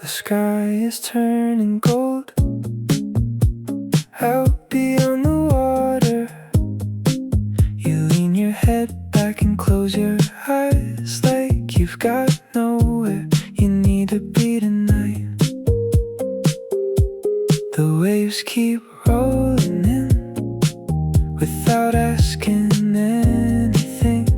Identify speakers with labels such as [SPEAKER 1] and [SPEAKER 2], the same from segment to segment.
[SPEAKER 1] The sky is turning gold out beyond the water. You lean your head back and close your eyes like you've got nowhere you need to be tonight. The waves keep rolling in without asking anything,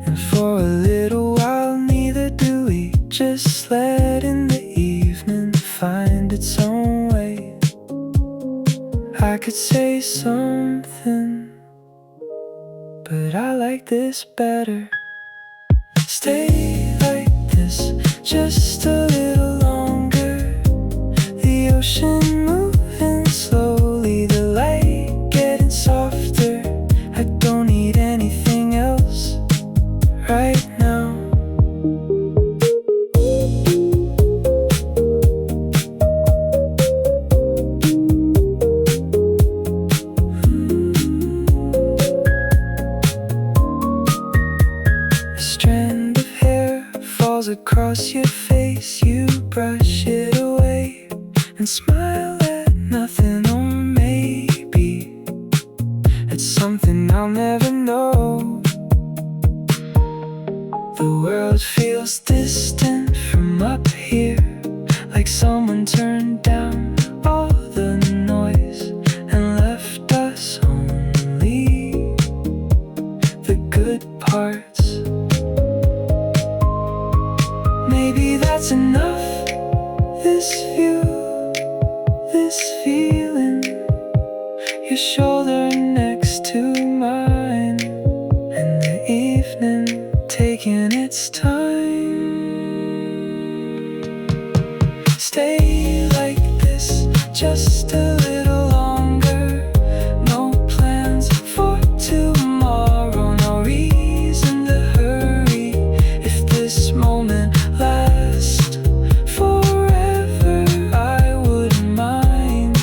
[SPEAKER 1] and for a little while neither do we, just letting the evening find its own way. I could say something, but I like this better. Stay like this just a little longer. The ocean moving slowly, the light getting softer. I don't need anything else right now. A strand of hair falls across your face. You brush it away and smile at nothing, or maybe it's something I'll never know. The world feels distant from up here, like someone turned down all the noise and left us only the good parts. Maybe that's enough. This view, this feeling, your shoulder next to mine, and the evening taking its time. Stay like this just a little longer. No plans for tomorrow, no reason to hurry. If this moment lasts forever, I wouldn't mind.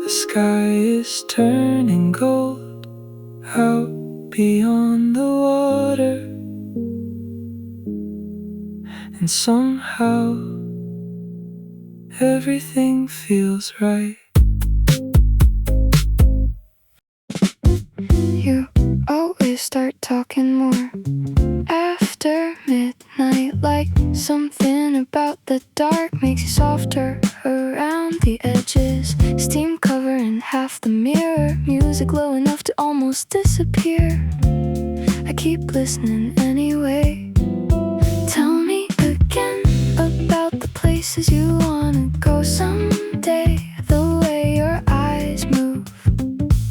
[SPEAKER 1] The sky is turning gold out beyond the water, and somehow everything feels right. You always start talking more after midnight, like something about the dark makes you softer around the edges. Steam covering half the mirror, music low enough to almost disappear. I keep listening anyway. Tell me again about the places you wanna go someday. The way your eyes move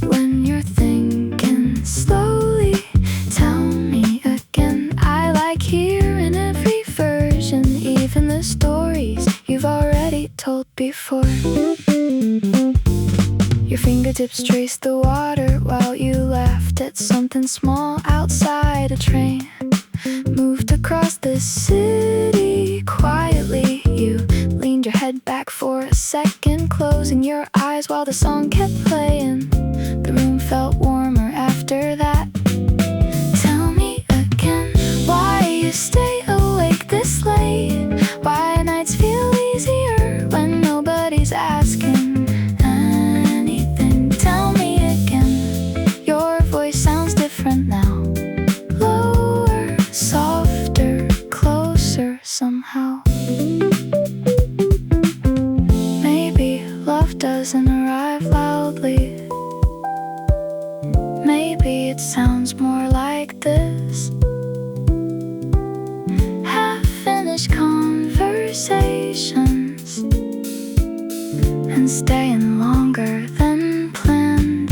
[SPEAKER 1] when you're thinking slowly. Tell me again. I like hearing every version, even the stories you've already told before. Your fingertips traced the water while you laughed at something small outside a train. Moved across the city quietly. You leaned your head back for a second, closing your eyes while the song kept playing. The room felt warmer after that. Tell me again why you stay awake this late. Why nights feel easier when nobody's asking anything. Tell me again. Your voice sounds different now. Lower, softer, closer somehow. Maybe love doesn't arrive loudly. Maybe it sounds more like this. Half-finished conversations and staying longer than planned.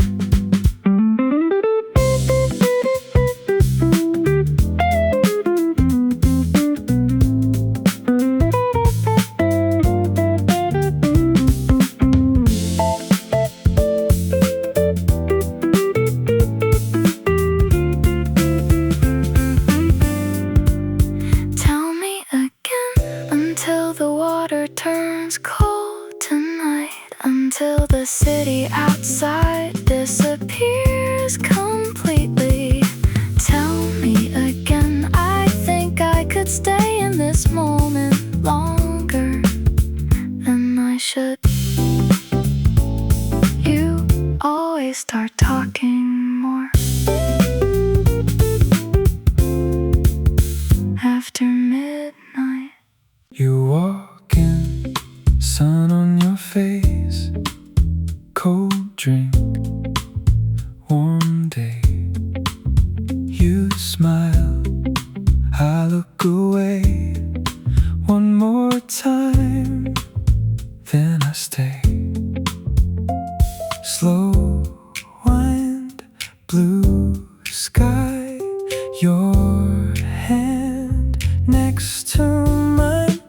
[SPEAKER 1] stay in this moment longer than I should. You always start talking more after midnight.
[SPEAKER 2] You walk in, sun on your face, cold drink, warm day. You smile, I look away. One more time, then I stay. Slow wind, blue sky, your hand next to mine.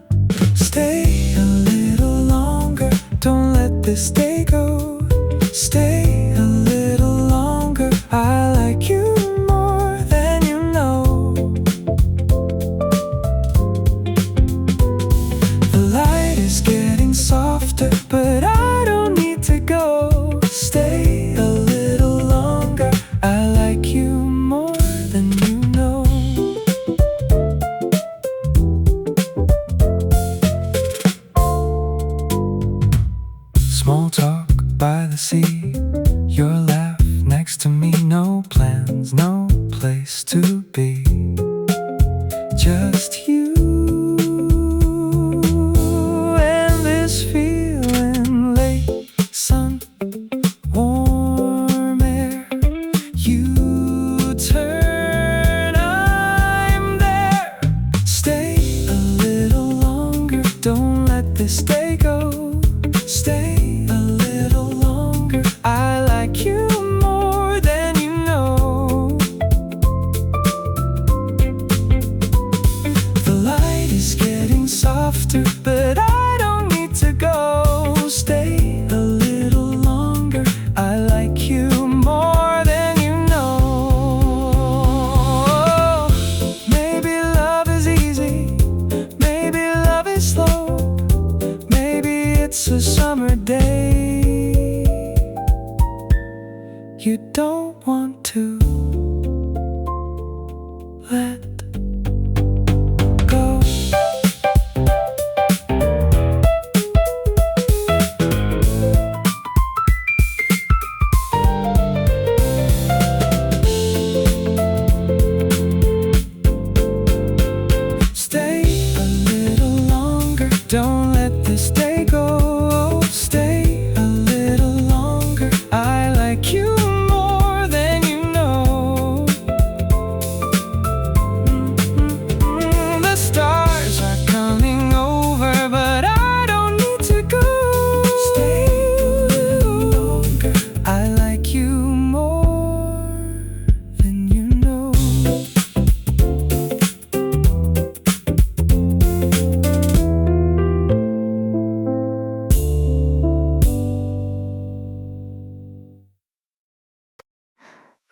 [SPEAKER 2] Stay a little longer, don't let this day go. Stay a little longer, I like you more than you know. The light is getting softer, but I don't need to go. Stay a little longer, I like you more than you know. Small talk by the sea, your laugh next to me. No plans, no place to be, just you and this feeling. Late sun, warm air, you turn, I'm there. Stay a little longer, don't let this day go. Stay a little longer, I like you more than you know. The light is getting softer, but I don't need to go. Stay a little longer, I like you more than you know. Maybe love is easy, maybe love is slow, maybe it's a summer day you don't want to let go. Stay a little longer, don't let this day go. Stay a little longer, I like you more than you know. The stars are coming over, but I don't need to go. Stay a little longer, I like you more than you know.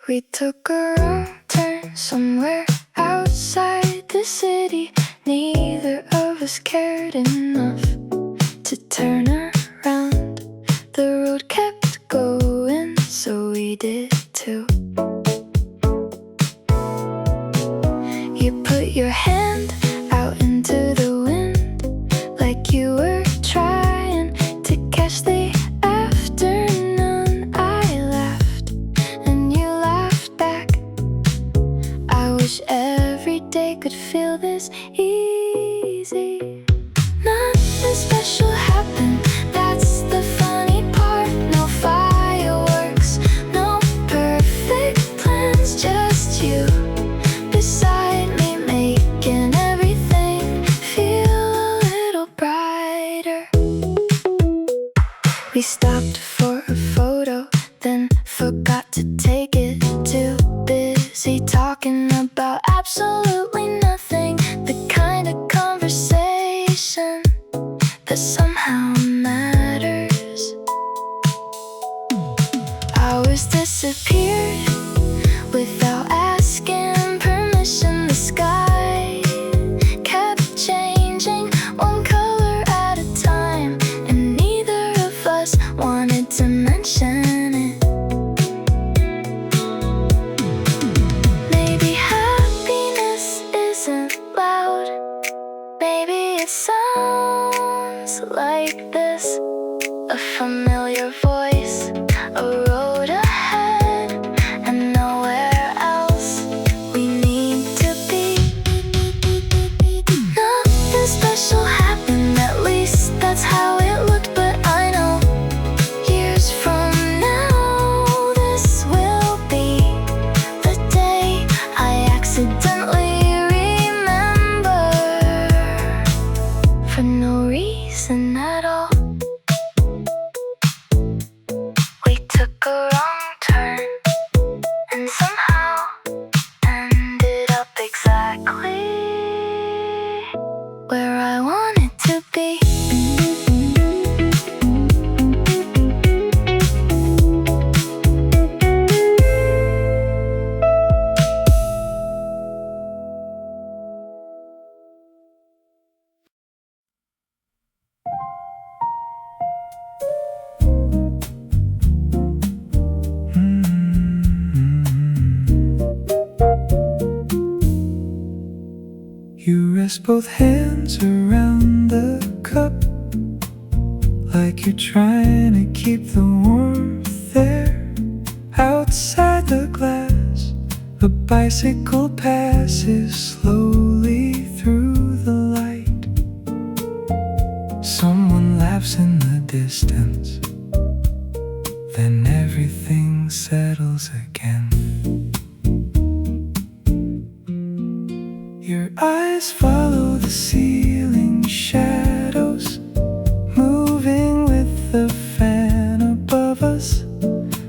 [SPEAKER 1] We took a wrong turn somewhere outside the city. Neither of us cared enough to turn around. The road kept going, so we did too. You put your hand out into the wind like you were trying to catch the afternoon. I laughed and you laughed back. I wish every day could feel this easy. Nothing special happened, that's the funny part. No fireworks, no perfect plans, just you beside me, making everything feel a little brighter. We stopped for a photo, then forgot to take it. Too busy talking about absolutely nothing. The kind of conversation that somehow matters. Hours disappeared without asking permission. The sky kept changing, one color at a time, and neither of us wanted to mention it. Maybe happiness isn't loud,
[SPEAKER 2] rest both hands around the cup, like you're trying to keep the warmth there. Outside the glass, a bicycle passes slowly through the light. Someone laughs in the distance, then everything settles again. Your eyes follow the ceiling shadows, moving with the fan above us.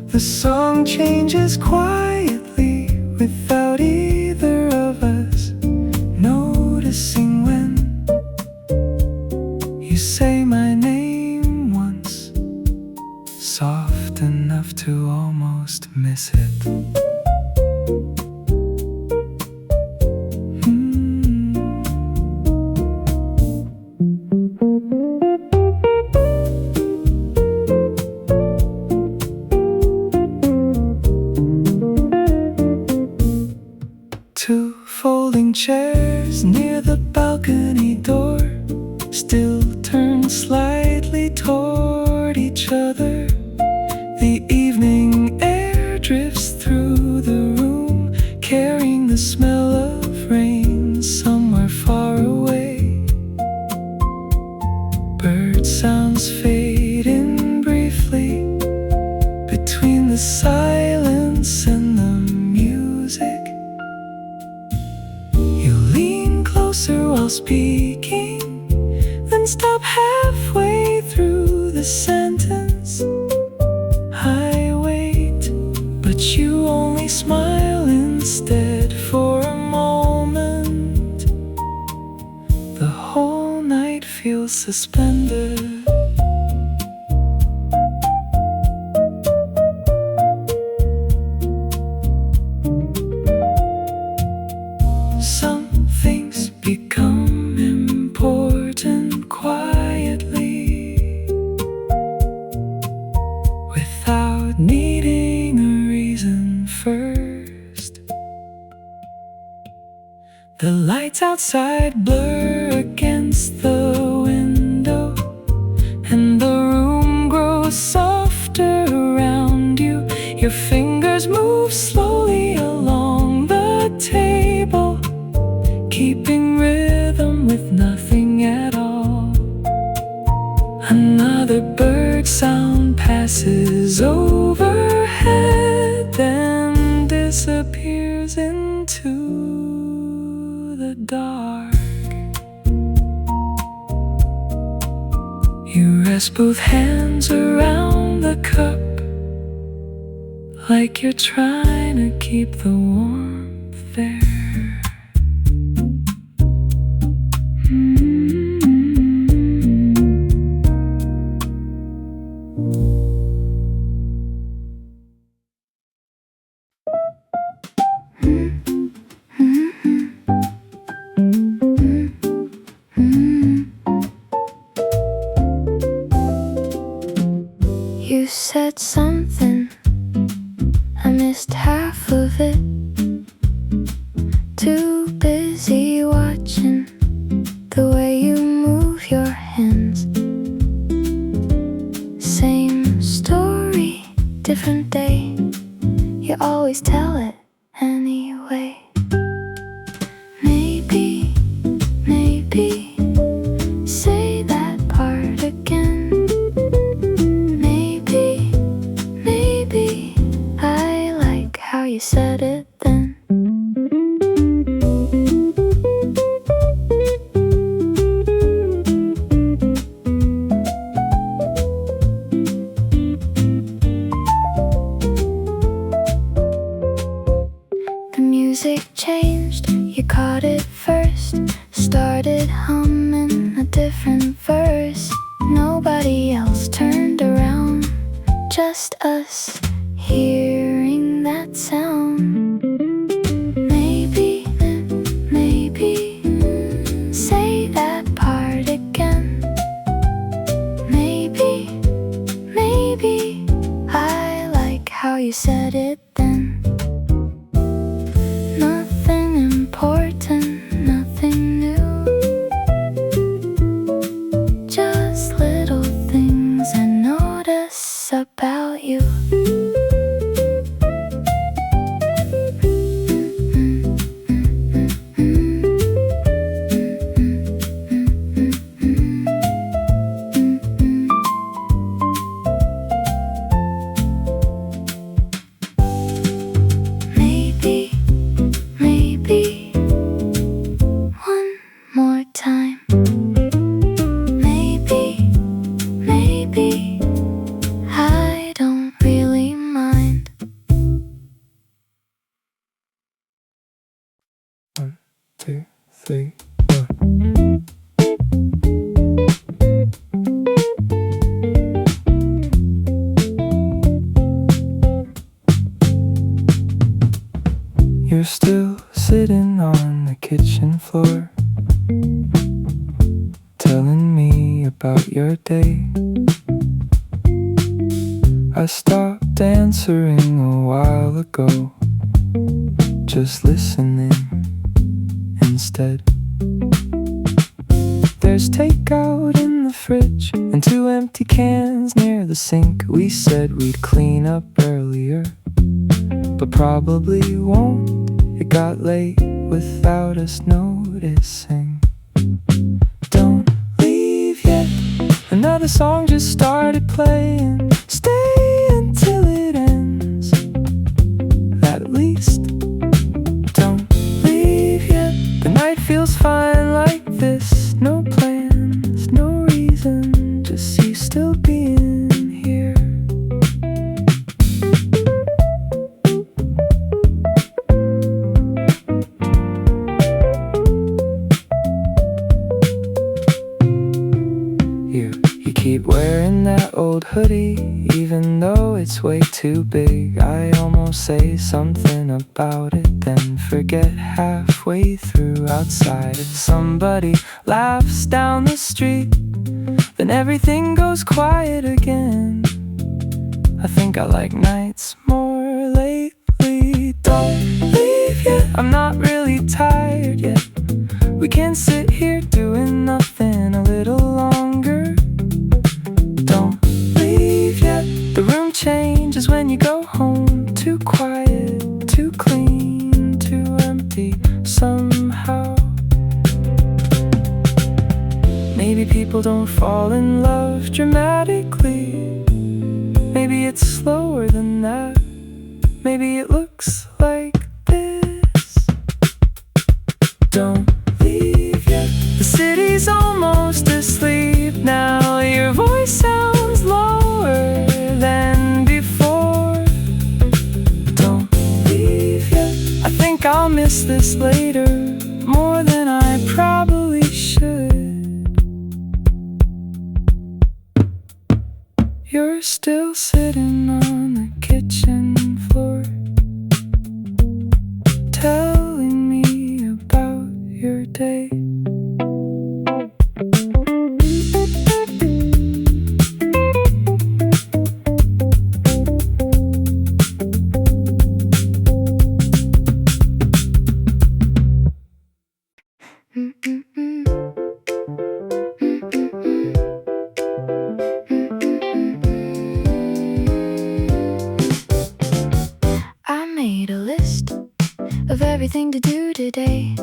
[SPEAKER 2] The song changes quietly without either of us noticing when you say my name once, soft enough to almost miss it. Two folding chairs near the balcony door still turn slightly toward each other. The evening air drifts through the room, carrying the smell of rain somewhere far away. Bird sounds fade in briefly between the silence and the music. You lean closer while speaking, then stop halfway through the sentence. I wait, but you only smile instead for a moment. The whole night feels suspended. Some things become important quietly, without needing a reason first. The lights outside blur against the window, and the room grows softer around you. Your fingers move slowly along the table, keeping rhythm with nothing at all. Another bird sound passes overhead, then disappears into the dark. You rest both hands around the cup, like you're trying to keep the warmth there.
[SPEAKER 1] You said something, I missed half of it. Too busy watching the way you move your hands. Same story, different day. You always tell it anyway. Maybe, say that part again. Maybe, I like how you said it then. The music changed, you caught it first. Started humming a different verse. Nobody else turned around, just us hearing that sound. Maybe, say that part again. Maybe, I like how you said it then. Nothing important, nothing new.
[SPEAKER 2] 2, 3, 1. You're still sitting on the kitchen floor, telling me about your day. I stopped answering a while ago, just listening instead. There's takeout in the fridge and 2 empty cans near the sink. We said we'd clean up earlier, but probably won't. It got late without us noticing. Don't leave yet, another song just started playing. Stay until it ends, at least. Don't leave yet, the night feels fine like this. No plans, no reason, just you still being here. You keep wearing that old hoodie, even though it's way too big. I almost say something about it, then forget halfway through. Outside, if somebody laughs down the street, then everything goes quiet again. I think I like nights more lately. Don't leave yet, I'm not really tired yet. We can sit here doing nothing a little longer. Don't leave yet, the room changes when you go home. Too quiet, too clean, too empty somehow. Maybe people don't fall in love dramatically. Maybe it's slower than that. Maybe it looks like this. Don't leave yet, the city's almost asleep now. Your voice sounds lower than before. Don't leave yet, I think I'll miss this later, more than I probably should. You're still sitting on the kitchen floor, telling me about your day.
[SPEAKER 1] I made a list of everything to do today,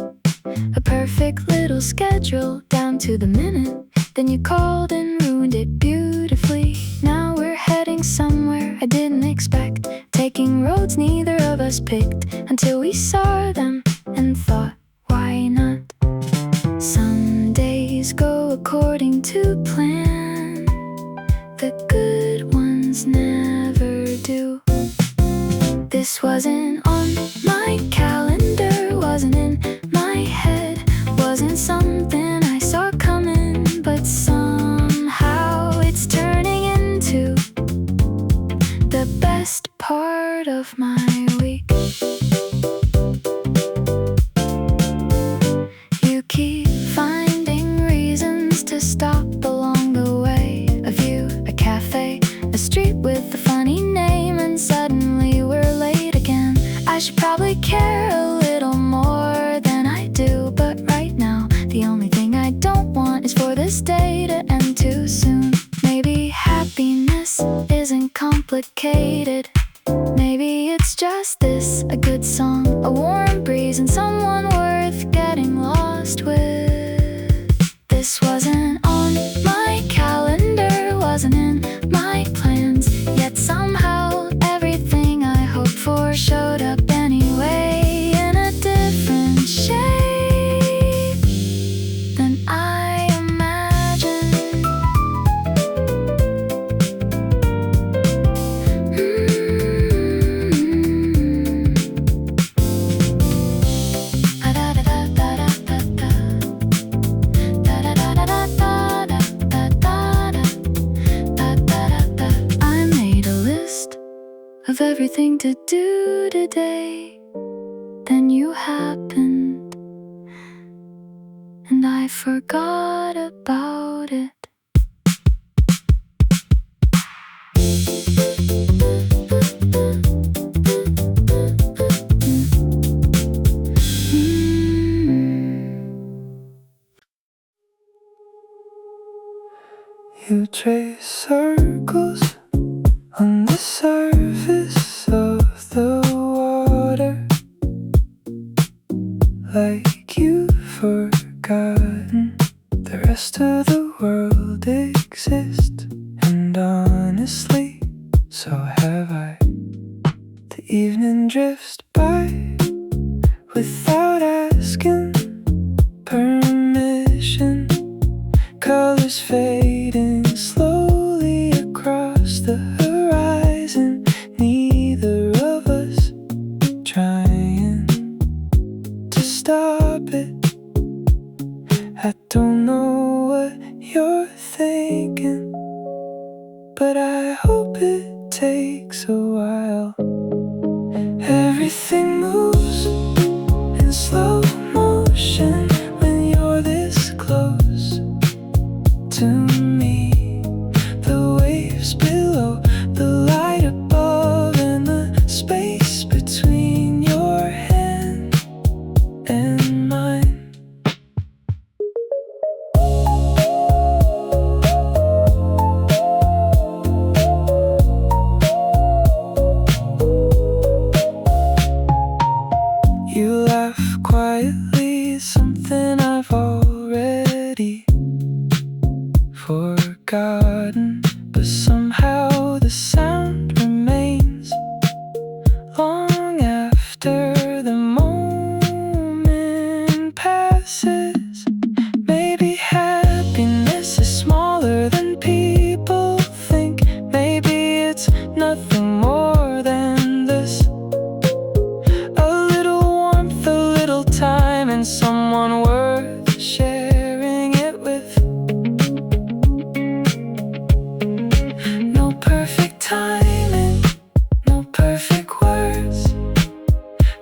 [SPEAKER 1] a perfect little schedule down to the minute. Then you called and ruined it beautifully. Now we're heading somewhere I didn't expect, taking roads neither of us picked, until we saw them and thought, why not? Some days go according to plan, the good ones never do. This wasn't on my calendar, wasn't in my head, wasn't something I saw coming, but somehow it's turning into the best part of my week. You keep finding reasons to stop along the way, a view, a cafe, a street with a funny name, and suddenly we're late again. I should probably care a little more than I do, but right now the only thing I don't want is for this day to end too soon. Maybe happiness isn't complicated. Maybe it's just this, a good song, a warm breeze, and someone worth getting lost with. This wasn't on my calendar, wasn't in my plans, yet somehow everything I hoped for showed up anyway, in a different shape than I imagined. everything to do today. Then you happened, and I forgot about it.
[SPEAKER 2] You trace circles on the surface of the water, like you've forgotten the rest of the world exists. And honestly, so have I. The evening drifts by without asking permission. Colors fading slowly across the horizon. Neither of us trying to stop it. I don't know what you're thinking, but I hope it takes a while. Everything moves in slow motion when you're this close to me. The waves below, the light above, and the space between your hand and mine. You laugh quietly, something I've already forgotten, but somehow the sound remains long after the moment passes. Maybe happiness is smaller than people think. Maybe it's nothing more than this: a little warmth, a little time, and someone worth sharing it with. No perfect timing, no perfect words,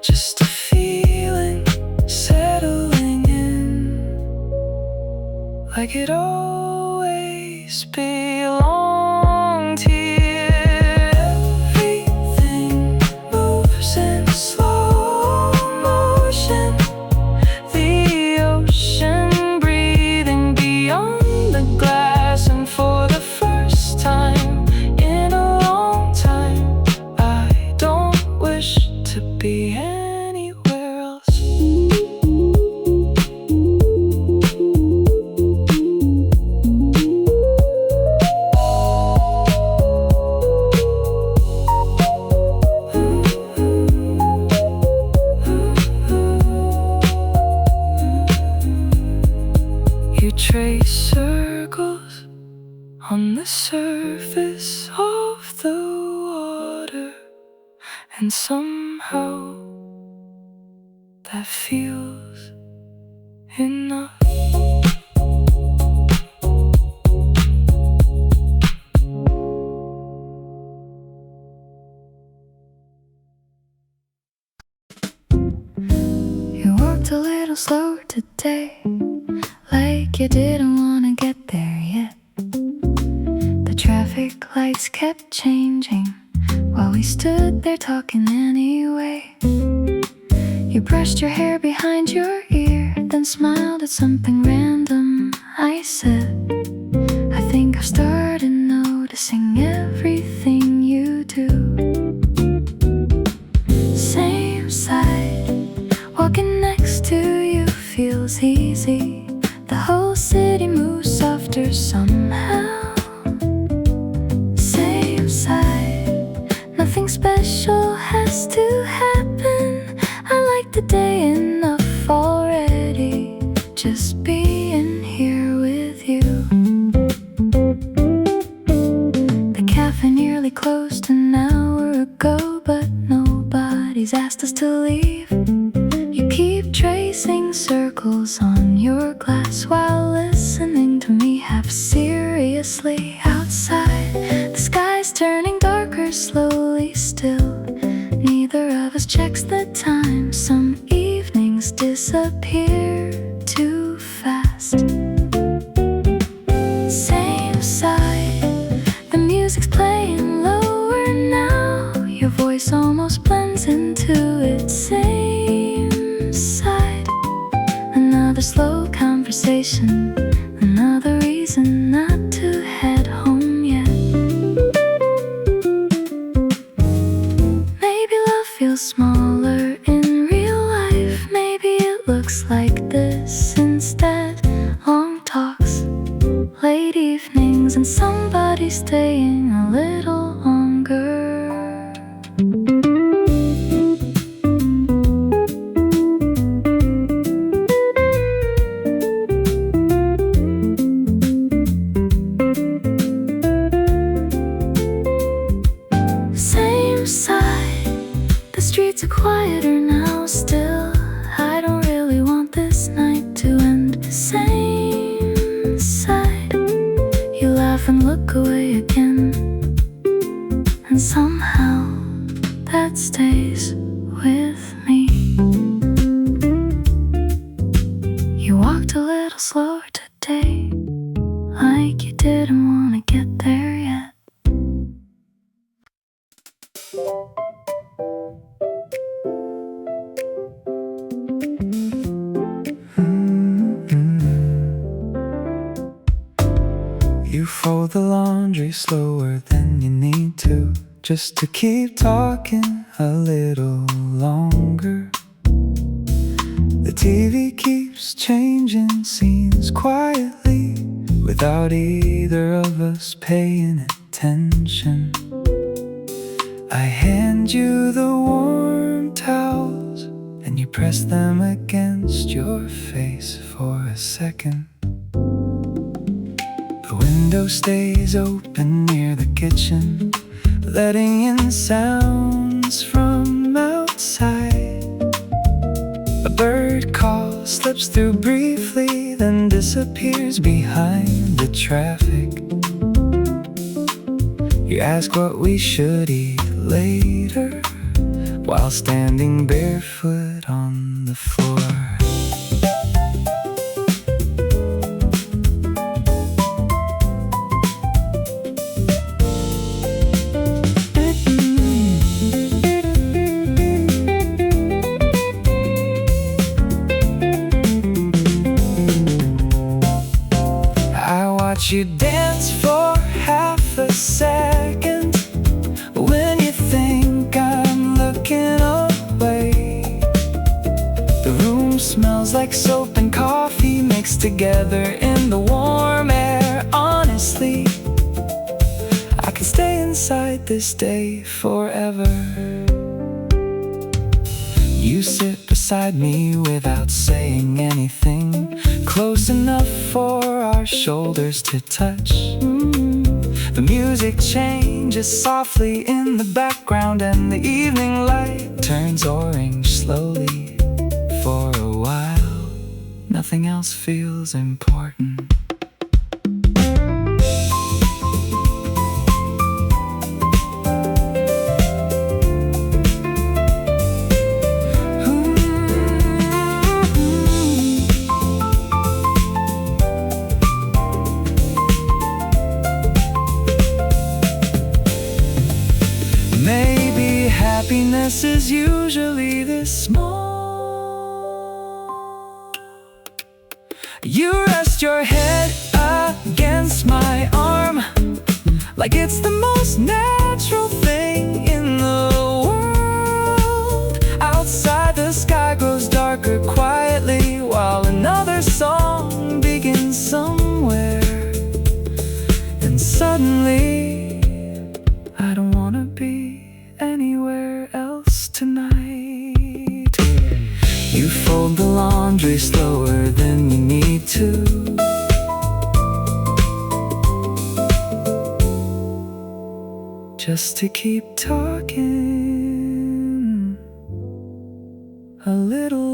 [SPEAKER 2] just a feeling settling in, like it always belonged here. Everything moves in slow motion, the ocean breathing beyond the glass. And for the first time in a long time, I don't wish to be anywhere else. You trace circles on the surface of the water, and somehow that feels enough.
[SPEAKER 1] You walked a little slower today, like you didn't want to get there yet. The traffic lights kept changing while we stood there talking anyway. You brushed your hair behind your ear, then smiled at something random I said. I think I've started noticing everything you do. Same side, walking next to you feels easy. The whole city moves softer somehow. Same side, nothing special has to happen. I like the day enough already, just being here with you. The cafe nearly closed an hour ago, but nobody's asked us to leave. You keep tracing circles on your glass while listening to me half seriously. Outside, the sky's turning darker slowly still. disappear too fast. Same side, the music's playing lower now. Your voice almost blends into it. Same side, another slow conversation, another reason not to head home yet. Maybe love feels smaller in real life. Maybe it looks like this instead. Long talks, late evenings, and somebody staying a little longer. Same side, the streets are quieter now. Still, I don't really want this night to end. Same side, you laugh and look away again, and somehow that stays with me. You walked a little slower today, like you didn't want to get there yet.
[SPEAKER 2] You fold the laundry slower than you need to, just to keep talking a little longer. The TV keeps changing scenes quietly, without either of us paying attention. I hand you the warm towels, and you press them against your face for a second. The window stays open near the kitchen, letting in sounds from outside. A bird call slips through briefly, then disappears behind the traffic. You ask what we should eat later, while standing barefoot on the floor. You dance for half a second when you think I'm looking away. The room smells like soap and coffee mixed together in the warm air. Honestly, I could stay inside this day forever. You sit beside me without saying anything, close enough for our shoulders to touch. The music changes softly in the background, and the evening light turns orange slowly. For a while, nothing else feels important. Happiness is usually this small. You rest your head against my arm, like it's the most natural thing in the world. Outside the sky grows darker quietly, while another song begins somewhere. And suddenly, I don't want to be anywhere else tonight. You fold the laundry slower than you need to, just to keep talking a little